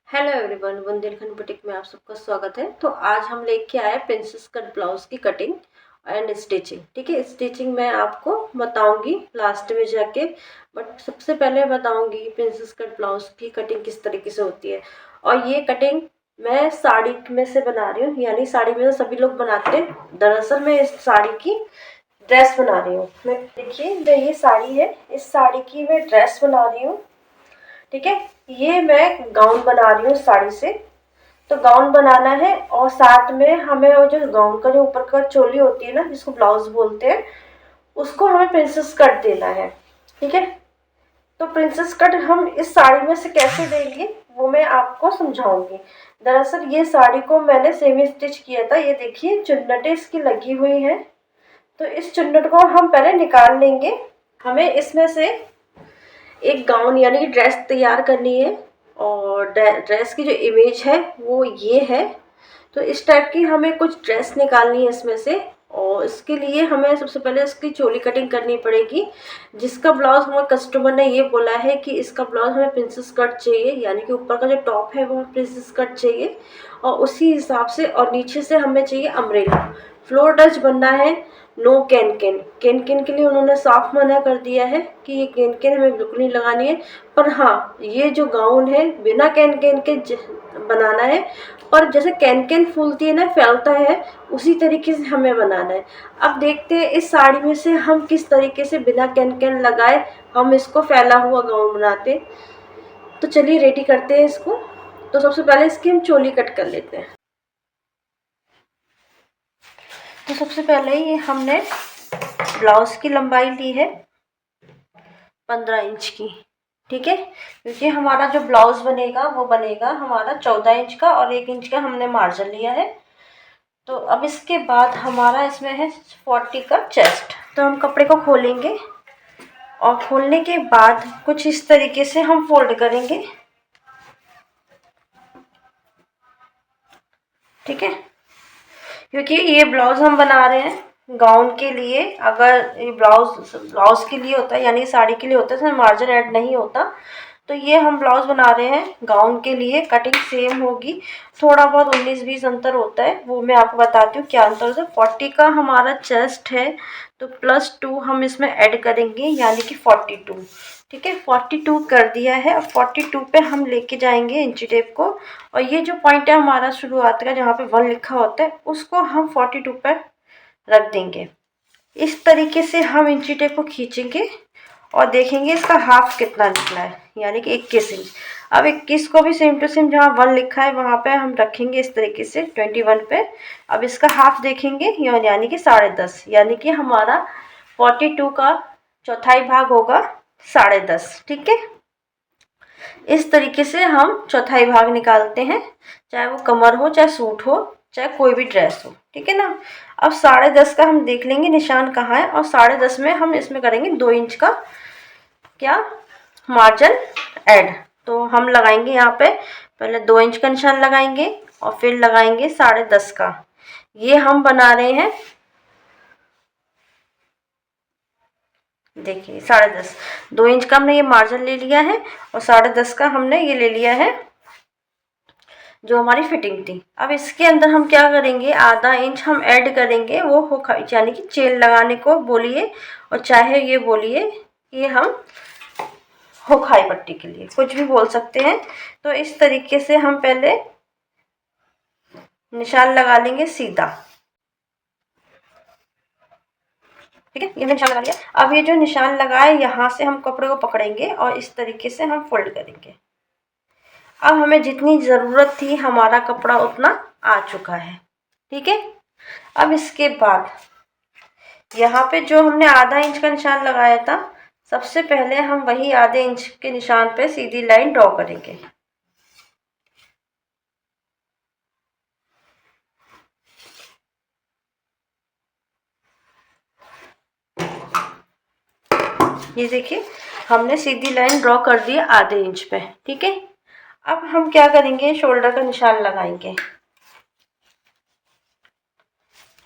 Hello everyone, Bundelkhand boutique में आप सबका स्वागत है। तो आज हम लेके आए प्रिंसेस कट ब्लाउज की कटिंग एंड स्टिचिंग। ठीक है, स्टिचिंग मैं आपको बताऊंगी लास्ट में जाके, बट सबसे पहले बताऊंगी प्रिंसेस कट ब्लाउज की कटिंग किस तरीके से होती है। और ये कटिंग मैं साड़ी में से बना रही हूँ, यानी साड़ी में तो सभी लोग बनाते हैं। दरअसल मैं इस साड़ी की ड्रेस बना रही हूँ। मैं देखिए, ये साड़ी है, इस साड़ी की मैं ड्रेस बना रही हूँ। ठीक है, ये मैं गाउन बना रही हूँ साड़ी से। तो गाउन बनाना है और साथ में हमें वो जो गाउन का जो ऊपर का चोली होती है ना, जिसको ब्लाउज बोलते हैं, उसको हमें प्रिंसेस कट देना है। ठीक है, तो प्रिंसेस कट हम इस साड़ी में से कैसे देंगे वो मैं आपको समझाऊंगी। दरअसल ये साड़ी को मैंने सेमी स्टिच किया था। ये देखिए, चुन्नटें इसकी लगी हुई हैं। तो इस चुन्नट को हम पहले निकाल लेंगे। हमें इसमें से एक गाउन यानी कि ड्रेस तैयार करनी है, और ड्रेस की जो इमेज है वो ये है। तो इस टाइप की हमें कुछ ड्रेस निकालनी है इसमें से। और इसके लिए हमें सबसे पहले इसकी चोली कटिंग करनी पड़ेगी, जिसका ब्लाउज हमारे कस्टमर ने ये बोला है कि इसका ब्लाउज हमें प्रिंसेस कट चाहिए, यानी कि ऊपर का जो टॉप है वो प्रिंसेस कट चाहिए, और उसी हिसाब से। और नीचे से हमें चाहिए अम्ब्रेला। फ्लोर टच बनना है, no can can. Can can के लिए उन्होंने साफ मना कर दिया है कि ये कैन कैन हमें बिल्कुल नहीं लगानी है। पर हाँ, ये जो गाउन है बिना कैन कैन के बनाना है। और जैसे कैन कैन फूलती है ना, फैलता है, उसी तरीके से हमें बनाना है। अब देखते हैं इस साड़ी में से हम किस तरीके से बिना कैन कैन लगाए हम इसको फैला हुआ गाउन बनाते। तो चलिए रेडी करते हैं इसको। तो सबसे पहले इसकी हम चोली कट कर लेते हैं। तो सबसे पहले ये हमने ब्लाउज की लंबाई ली है 15 इंच की। ठीक है, क्योंकि हमारा जो ब्लाउज बनेगा वो बनेगा हमारा 14 इंच का, और 1 इंच का हमने मार्जिन लिया है। तो अब इसके बाद हमारा इसमें है 40 का चेस्ट। तो हम कपड़े को खोलेंगे, और खोलने के बाद कुछ इस तरीके से हम फोल्ड करेंगे। ठीक है, क्योंकि ये ब्लाउज हम बना रहे हैं गाउन के लिए। अगर ये ब्लाउज ब्लाउज के लिए होता है, यानी साड़ी के लिए होता है, तो मार्जिन ऐड नहीं होता। तो ये हम ब्लाउज बना रहे हैं गाउन के लिए। कटिंग सेम होगी, थोड़ा बहुत 19-20 अंतर होता है, वो मैं आपको बताती हूँ क्या अंतर होता है। 40 का हमारा चेस्ट है, तो +2 हम इसमें ऐड करेंगे, यानी कि 42। ठीक है, 42 कर दिया है। और 42 पे हम लेके जाएंगे इंची टेप को, और ये जो पॉइंट है हमारा शुरुआत का, जहाँ पे 1 लिखा होता है, उसको हम 42 पर रख देंगे। इस तरीके से हम इंची टेप को खींचेंगे और देखेंगे इसका हाफ कितना निकला है, यानी कि 21 इंच। अब 21 को भी सेम टू सेम जहाँ 1 लिखा है वहाँ पे हम रखेंगे इस तरीके से 21 पे। अब इसका हाफ देखेंगे, यानी कि 10.5, यानी कि हमारा 42 का चौथाई भाग होगा 10.5। ठीक है, इस तरीके से हम चौथाई भाग निकालते हैं, चाहे वो कमर हो, चाहे सूट हो, चाहे कोई भी ड्रेस हो। ठीक है ना। अब 10.5 का हम देख लेंगे निशान कहाँ है, और 10.5 में हम इसमें करेंगे 2 इंच का क्या मार्जिन ऐड। तो हम लगाएंगे यहाँ पे पहले 2 इंच का निशान लगाएंगे, और फिर लगाएंगे 10.5 का। ये हम बना रहे हैं, देखिए 10.5। 2 इंच का हमने ये मार्जिन ले लिया है, और 10.5 का हमने ये ले लिया है जो हमारी फिटिंग थी। अब इसके अंदर हम क्या करेंगे, आधा इंच हम ऐड करेंगे, वो हो यानी कि चेन लगाने को बोलिए, और चाहे ये बोलिए कि हम हुखाई पट्टी के लिए, कुछ भी बोल सकते हैं। तो इस तरीके से हम पहले निशान लगा लेंगे सीधा। ठीक है, ये मैंने निशान लगा लिया। अब ये जो निशान लगा है, यहाँ से हम कपड़े को पकड़ेंगे और इस तरीके से हम फोल्ड करेंगे। अब हमें जितनी ज़रूरत थी हमारा कपड़ा उतना आ चुका है। ठीक है, अब इसके बाद यहाँ पे जो हमने आधा इंच का निशान लगाया था, सबसे पहले हम वही आधे इंच के निशान पे सीधी लाइन ड्रॉ करेंगे। ये देखिए, हमने सीधी लाइन ड्रॉ कर दी आधे इंच पे। ठीक है, अब हम क्या करेंगे, शोल्डर का निशान लगाएंगे।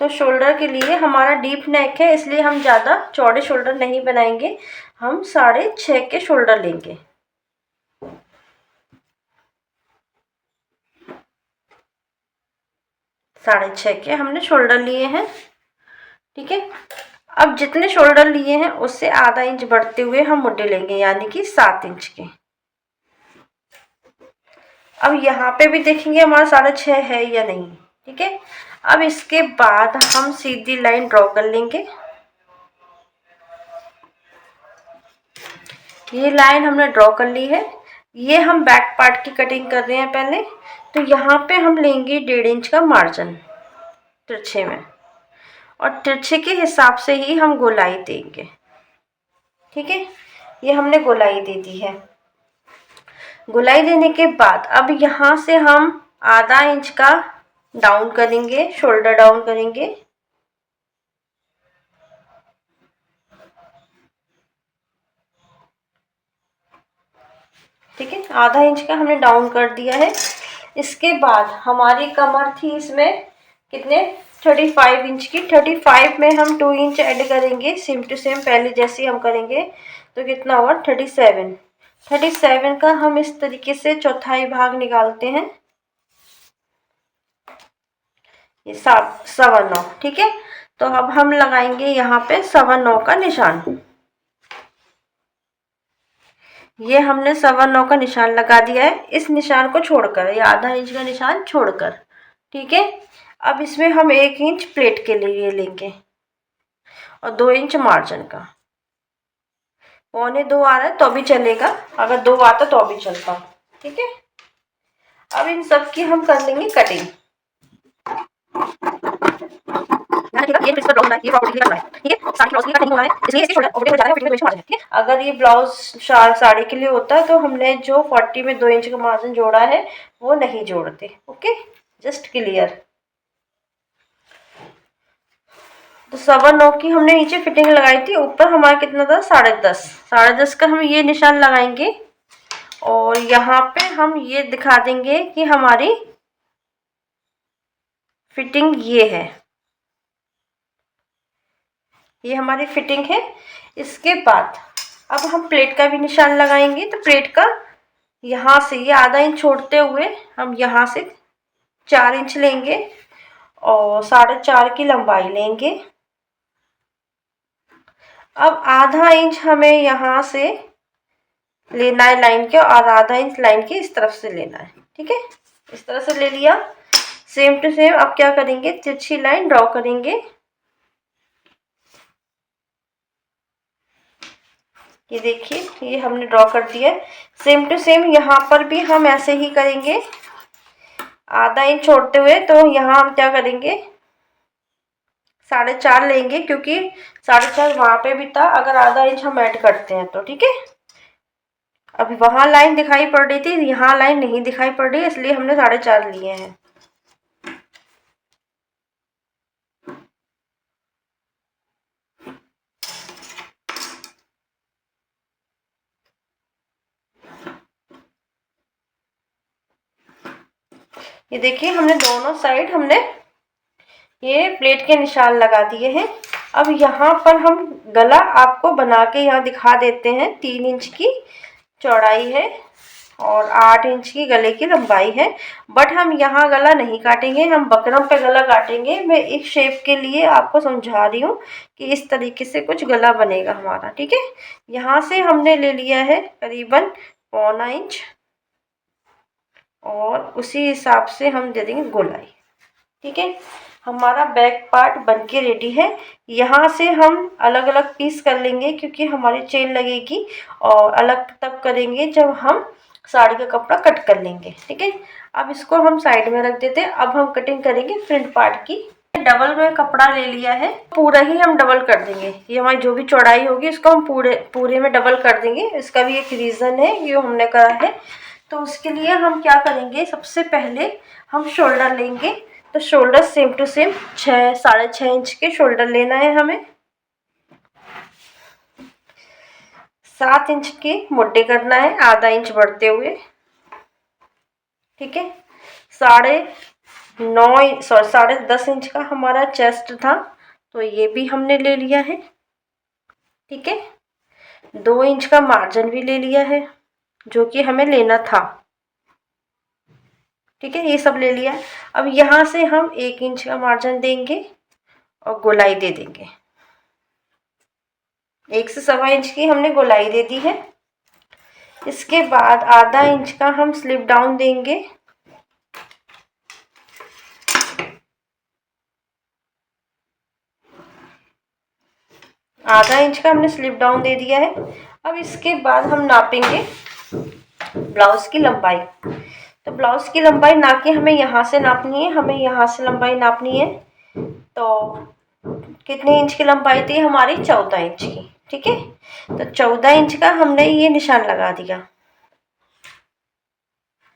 तो शोल्डर के लिए हमारा डीप नेक है, इसलिए हम ज़्यादा चौड़े शोल्डर नहीं बनाएंगे, हम 6.5 के शोल्डर लेंगे। 6.5 के हमने शोल्डर लिए हैं। ठीक है, अब जितने शोल्डर लिए हैं उससे आधा इंच बढ़ते हुए हम मुड्डे लेंगे, यानी कि 7 इंच के। अब यहाँ पे भी देखेंगे हमारा 6.5 है या नहीं। ठीक है, अब इसके बाद हम सीधी लाइन ड्रॉ कर लेंगे। ये लाइन हमने ड्रॉ कर ली है। ये हम बैक पार्ट की कटिंग कर रहे हैं पहले, तो यहाँ पे हम लेंगे 1.5 इंच का मार्जिन तिरछे में, और तिरछे के हिसाब से ही हम गोलाई देंगे। ठीक है, ये हमने गोलाई दे दी है। गोलाई देने के बाद अब यहाँ से हम आधा इंच का डाउन करेंगे, शोल्डर डाउन करेंगे। ठीक है, आधा इंच का हमने डाउन कर दिया है। इसके बाद हमारी कमर थी इसमें कितने, 35 इंच की। 35 में हम 2 इंच ऐड करेंगे, सेम टू सेम पहले जैसे हम करेंगे। तो कितना हुआ, 37। 37 का हम इस तरीके से चौथाई भाग निकालते हैं, ये 9.25। ठीक है, तो अब हम लगाएंगे यहाँ पे 9.25 का निशान। ये हमने 9.25 का निशान लगा दिया है, इस निशान को छोड़कर, ये आधा इंच का निशान छोड़कर। ठीक है, अब इसमें हम 1 इंच प्लेट के लिए लेंगे और 2 इंच मार्जिन का। 1.25 आ रहा है तो भी चलेगा, अगर 2 आता तो भी चलता। ठीक है, अब इन सब की हम कर लेंगे कटिंग। अगर ये ब्लाउज साड़ी के लिए होता है तो हमने जो 40 में 2 इंच का मार्जिन जोड़ा है वो नहीं जोड़ते। Okay, just clear. तो 9.25 की हमने नीचे फिटिंग लगाई थी, ऊपर हमारा कितना था, 10.5। 10.5 का हम ये निशान लगाएंगे और यहाँ पे हम ये दिखा देंगे कि हमारी फिटिंग ये है, ये हमारी फिटिंग है। इसके बाद अब हम प्लेट का भी निशान लगाएंगे। तो प्लेट का यहाँ से ये आधा इंच छोड़ते हुए हम यहाँ से 4 इंच लेंगे और 4.5 की लंबाई लेंगे। अब आधा इंच हमें यहाँ से लेना है लाइन के, और आधा इंच लाइन के इस तरफ से लेना है। ठीक है, इस तरह से ले लिया, सेम टू सेम। अब क्या करेंगे, तिरछी लाइन ड्रॉ करेंगे। ये देखिए, ये हमने ड्रॉ कर दिया है। सेम टू सेम यहाँ पर भी हम ऐसे ही करेंगे, आधा इंच छोड़ते हुए। तो यहाँ हम क्या करेंगे, 4.5 लेंगे, क्योंकि 4.5 वहाँ पे भी था, अगर आधा इंच हम ऐड करते हैं तो। ठीक है, अभी वहाँ लाइन दिखाई पड़ रही थी, यहाँ लाइन नहीं दिखाई पड़ रही, इसलिए हमने 4.5 लिए हैं। ये देखिए, हमने दोनों साइड हमने ये प्लेट के निशान लगा दिए हैं। अब यहाँ पर हम गला आपको बना के यहाँ दिखा देते हैं। 3 इंच की चौड़ाई है और 8 इंच की गले की लंबाई है। बट हम यहाँ गला नहीं काटेंगे, हम बकरम पे गला काटेंगे। मैं एक शेप के लिए आपको समझा रही हूँ कि इस तरीके से कुछ गला बनेगा हमारा। ठीक है, यहाँ से हमने ले लिया है करीबन 1.25 इंच, और उसी हिसाब से हम दे देंगे गोलाई। ठीक है, हमारा बैक पार्ट बनके रेडी है। यहाँ से हम अलग अलग पीस कर लेंगे, क्योंकि हमारी चेन लगेगी, और अलग तब करेंगे जब हम साड़ी का कपड़ा कट कर लेंगे। ठीक है, अब इसको हम साइड में रख देते हैं। अब हम कटिंग करेंगे फ्रंट पार्ट की। डबल में कपड़ा ले लिया है, पूरा ही हम डबल कर देंगे। ये हमारी जो भी चौड़ाई होगी इसको हम पूरे में डबल कर देंगे। इसका भी एक रीज़न है, ये हमने करा है। तो उसके लिए हम क्या करेंगे, सबसे पहले हम शोल्डर लेंगे। तो shoulder same to same 6.5 inch के शोल्डर लेना है हमें। 7 इंच के मोटे करना है, आधा इंच बढ़ते हुए। ठीक है, 10.5 इंच का हमारा चेस्ट था, तो ये भी हमने ले लिया है। ठीक है, 2 इंच का मार्जिन भी ले लिया है, जो कि हमें लेना था। ठीक है, ये सब ले लिया है। अब यहाँ से हम 1 इंच का मार्जिन देंगे और गोलाई दे देंगे। 1 से 1.25 इंच की हमने गोलाई दे दी है। इसके बाद आधा इंच का हम स्लिप डाउन देंगे। आधा इंच का हमने स्लिप डाउन दे दिया है। अब इसके बाद हम नापेंगे ब्लाउज की लंबाई। तो ब्लाउज की लंबाई ना कि हमें यहाँ से नापनी है, हमें यहाँ से लंबाई नापनी है। तो कितने इंच की लंबाई थी हमारी? 14 इंच की। ठीक है, तो 14 इंच का हमने ये निशान लगा दिया।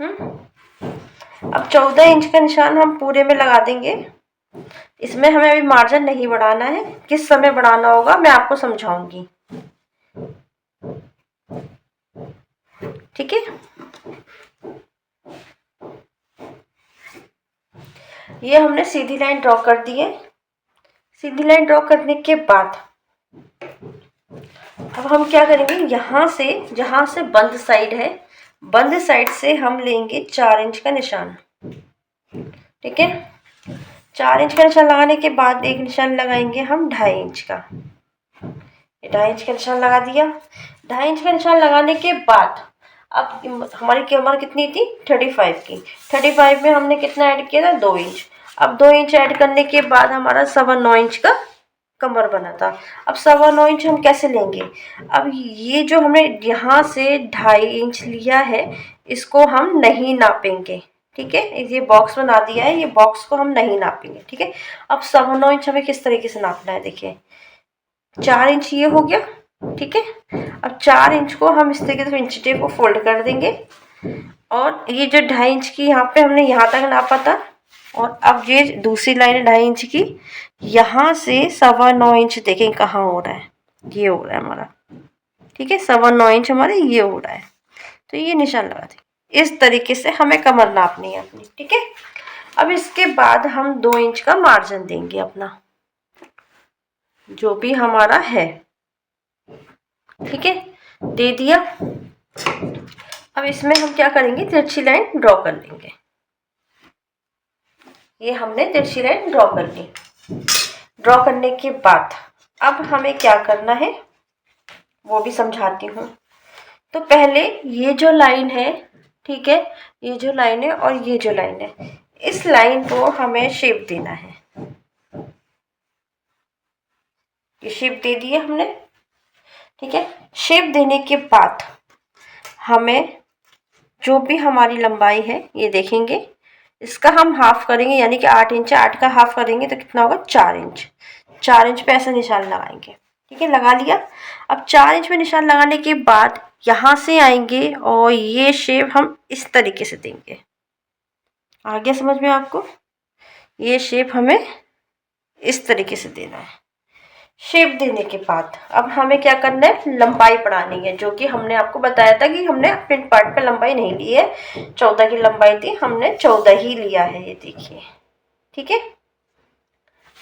अब 14 इंच का निशान हम पूरे में लगा देंगे। इसमें हमें अभी मार्जिन नहीं बढ़ाना है, किस समय बढ़ाना होगा मैं आपको समझाऊंगी। ठीक है, ये हमने सीधी लाइन ड्रॉ कर दी है। सीधी लाइन ड्रॉ करने के बाद अब हम क्या करेंगे, यहाँ से जहाँ से बंद साइड है, बंद साइड से हम लेंगे 4 इंच का निशान। ठीक है, 4 इंच का निशान लगाने के बाद एक निशान लगाएंगे हम 2.5 इंच का। 2.5 इंच का निशान लगा दिया। 2.5 इंच का निशान लगाने के बाद अब हमारी कमर कितनी थी? 35 की। 35 में हमने कितना ऐड किया था? 2 इंच। अब 2 इंच ऐड करने के बाद हमारा 9.25 इंच का कमर बना था। अब 9.25 इंच हम कैसे लेंगे? अब ये जो हमने यहाँ से 2.5 इंच लिया है, इसको हम नहीं नापेंगे। ठीक है, ये बॉक्स बना दिया है, ये बॉक्स को हम नहीं नापेंगे। ठीक है, अब 9.25 इंच हमें किस तरीके से नापना है, देखिए 4 इंच ये हो गया। ठीक है, अब 4 इंच को हम इस तरीके से इंच टेप को फोल्ड कर देंगे और ये जो 2.5 इंच की यहाँ पे हमने यहाँ तक नापा था, और अब ये दूसरी लाइन है 2.5 इंच की, यहाँ से 9.25 इंच देखें कहाँ हो रहा है, ये हो रहा है हमारा। ठीक है, 9.25 इंच हमारे ये हो रहा है, तो ये निशान लगा दें। इस तरीके से हमें कमर नापनी है अपनी। ठीक है, अब इसके बाद हम 2 इंच का मार्जिन देंगे अपना, जो भी हमारा है। ठीक है, दे दिया। अब इसमें हम क्या करेंगे, तिरछी लाइन ड्रॉ कर लेंगे। ये हमने तिरछी लाइन ड्रॉ कर ली। ड्रॉ करने के बाद अब हमें क्या करना है वो भी समझाती हूँ। तो पहले ये जो लाइन है, ठीक है, ये जो लाइन है और ये जो लाइन है, इस लाइन को हमें शेप देना है। ये शेप दे दी है हमने। ठीक है, शेप देने के बाद हमें जो भी हमारी लंबाई है ये देखेंगे, इसका हम हाफ करेंगे, यानी कि 8 इंच है, 8 का हाफ करेंगे तो कितना होगा? 4 इंच। 4 इंच पे ऐसा निशान लगाएंगे। ठीक है, लगा लिया। अब 4 इंच पे निशान लगाने के बाद यहाँ से आएंगे और ये शेप हम इस तरीके से देंगे। आ गया समझ में आपको? ये शेप हमें इस तरीके से देना है। शेप देने के बाद अब हमें क्या करना है, लंबाई बढ़ानी है, जो कि हमने आपको बताया था कि हमने फ्रंट पार्ट पे लंबाई नहीं ली है। 14 की लंबाई थी, हमने 14 ही लिया है, ये देखिए। ठीक है,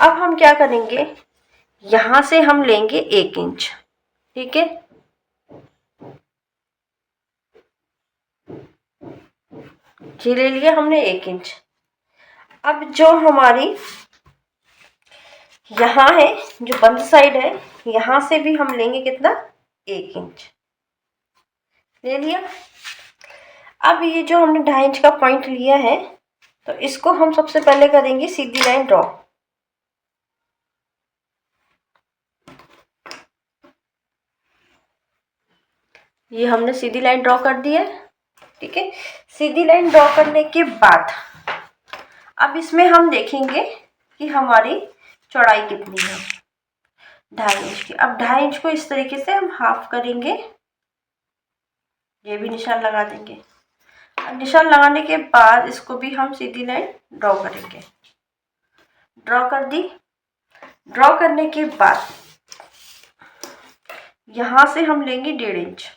अब हम क्या करेंगे, यहाँ से हम लेंगे 1 इंच। ठीक है, ये ले लिया हमने 1 इंच। अब जो हमारी यहाँ है, जो बंद साइड है, यहाँ से भी हम लेंगे कितना? 1 इंच ले लिया। अब ये जो हमने 2.5 इंच का पॉइंट लिया है, तो इसको हम सबसे पहले करेंगे सीधी लाइन ड्रॉ। ये हमने सीधी लाइन ड्रॉ कर दी है। ठीक है, सीधी लाइन ड्रॉ करने के बाद अब इसमें हम देखेंगे कि हमारी चौड़ाई कितनी है, 2.5 इंच की। अब 2.5 इंच को इस तरीके से हम हाफ करेंगे, ये भी निशान लगा देंगे। अब निशान लगाने के बाद इसको भी हम सीधी लाइन ड्रॉ करेंगे। ड्रॉ कर दी। ड्रॉ करने के बाद यहाँ से हम लेंगे 1.5 इंच,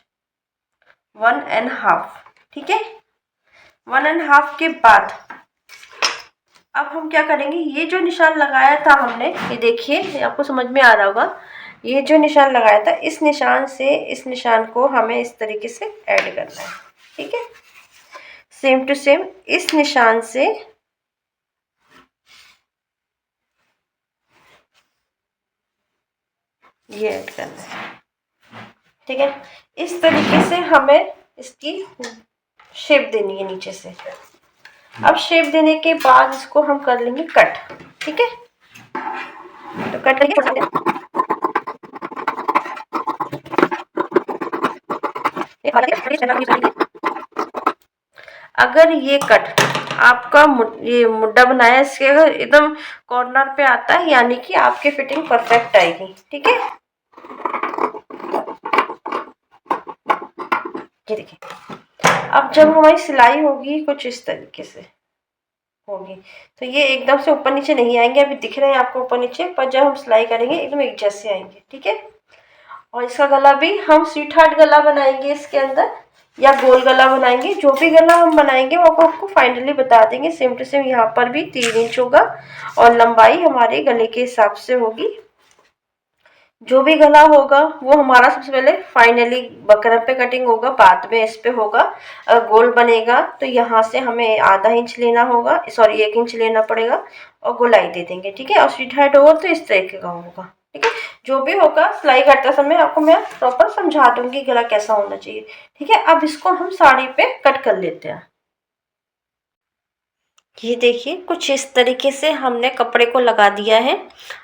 1.5। ठीक है, 1.5 के बाद अब हम क्या करेंगे, ये जो निशान लगाया था हमने, ये देखिए आपको समझ में आ रहा होगा, ये जो निशान लगाया था, इस निशान से इस निशान को हमें इस तरीके से ऐड करना है। ठीक है, सेम टू सेम इस निशान से ये ऐड करना है। ठीक है, इस तरीके से हमें इसकी शेप देनी है नीचे से। अब शेप देने के बाद इसको हम कर लेंगे कट। ठीक है, तो कट करेंगे। अगर ये कट आपका ये मुड्ढा बनाया इसके अगर एकदम कॉर्नर पे आता है, यानी कि आपकी फिटिंग परफेक्ट आएगी। ठीक है, ये देखिए। अब जब हमारी सिलाई होगी कुछ इस तरीके से होगी, तो ये एकदम से ऊपर नीचे नहीं आएंगे, अभी दिख रहे हैं आपको ऊपर नीचे, पर जब हम सिलाई करेंगे एकदम एक जैसे आएंगे। ठीक है, और इसका गला भी हम स्वीट हार्ट गला बनाएंगे इसके अंदर, या गोल गला बनाएंगे। जो भी गला हम बनाएंगे वो आपको फाइनली बता देंगे। सेम टू सेम यहाँ पर भी 3 इंच होगा और लंबाई हमारे गले के हिसाब से होगी। जो भी गला होगा वो हमारा सबसे पहले फाइनली बकरम पे कटिंग होगा, बाद में इस पे होगा। अगर गोल बनेगा तो यहाँ से हमें आधा इंच लेना होगा, सॉरी 1 इंच लेना पड़ेगा और गोलाई दे देंगे। ठीक है, और स्वीट हार्ट होगा तो इस तरीके का होगा। ठीक है, जो भी होगा सिलाई करते समय आपको मैं प्रॉपर समझा दूंगी गला कैसा होना चाहिए। ठीक है, अब इसको हम साड़ी पे कट कर लेते हैं। ये देखिए, कुछ इस तरीके से हमने कपड़े को लगा दिया है।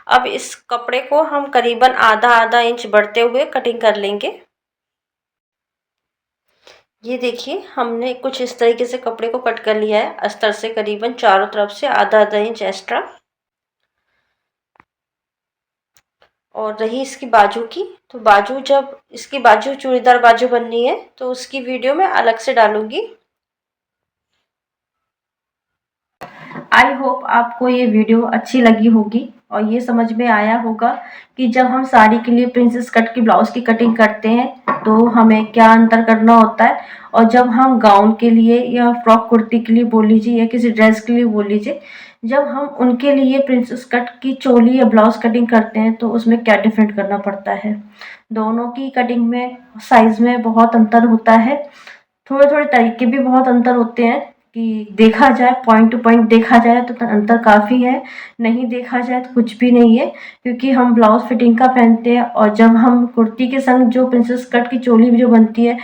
अब इस कपड़े को हम करीबन आधा आधा इंच बढ़ते हुए कटिंग कर लेंगे। ये देखिए, हमने कुछ इस तरीके से कपड़े को कट कर लिया है अस्तर से, करीबन चारों तरफ से आधा आधा इंच एक्स्ट्रा। और रही इसकी बाजू की, तो बाजू जब इसकी बाजू चूड़ीदार बाजू बननी है तो उसकी वीडियो मैं अलग से डालूंगी। आई होप आपको ये वीडियो अच्छी लगी होगी और ये समझ में आया होगा कि जब हम साड़ी के लिए प्रिंसेस कट की ब्लाउज की कटिंग करते हैं तो हमें क्या अंतर करना होता है, और जब हम गाउन के लिए या फ्रॉक कुर्ती के लिए बोल लीजिए या किसी ड्रेस के लिए बोल लीजिए, जब हम उनके लिए प्रिंसेस कट की चोली या ब्लाउज कटिंग करते हैं तो उसमें क्या डिफरेंट करना पड़ता है। दोनों की कटिंग में साइज में बहुत अंतर होता है, थोड़े थोड़े तरीके भी बहुत अंतर होते हैं। कि देखा जाए पॉइंट टू पॉइंट देखा जाए तो अंतर काफ़ी है, नहीं देखा जाए तो कुछ भी नहीं है, क्योंकि हम ब्लाउज फिटिंग का पहनते हैं और जब हम कुर्ती के संग जो प्रिंसेस कट की चोली जो बनती है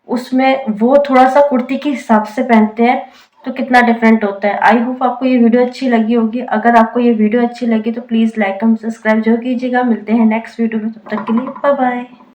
उसमें वो थोड़ा सा कुर्ती के हिसाब से पहनते हैं, तो कितना डिफरेंट होता है। आई होप आपको ये वीडियो अच्छी लगी होगी। अगर आपको ये वीडियो अच्छी लगी तो प्लीज़ लाइक एंड सब्सक्राइब जरूर कीजिएगा। मिलते हैं नेक्स्ट वीडियो में, तब तक के लिए बाय बाय।